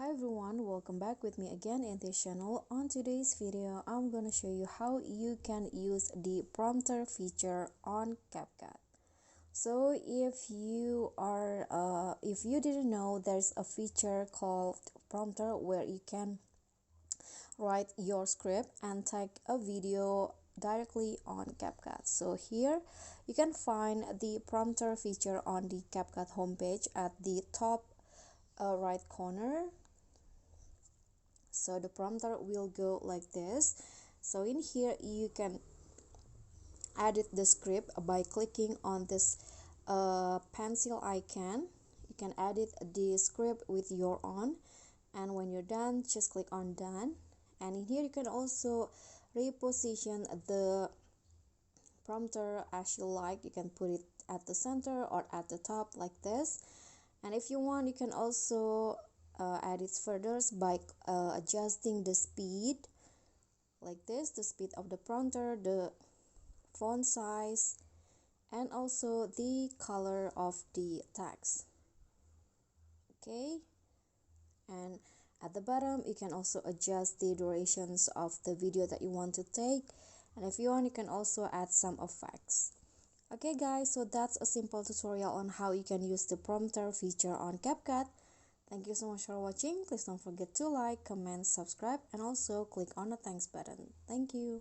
Hi everyone, welcome back with me again in this channel. On today's video, I'm gonna show you how you can use the prompter feature on CapCut. So if you didn't know, there's a feature called prompter where you can write your script and take a video directly on CapCut. So here you can find the prompter feature on the CapCut homepage at the top right corner. So the prompter will go like this. So in here you can edit the script by clicking on this pencil icon. You can edit the script with your own, and when you're done, just click on done. And in here you can also reposition the prompter as you like. You can put it at the center or at the top like this. And if you want, you can also edit further by adjusting the speed like this, the speed of the prompter, the font size, and also the color of the text. Okay, and at the bottom you can also adjust the durations of the video that you want to take, and if you want, you can also add some effects. Okay guys, so that's a simple tutorial on how you can use the prompter feature on CapCut. Thank you so much for watching. Please don't forget to like, comment, subscribe, and also click on the thanks button. Thank you.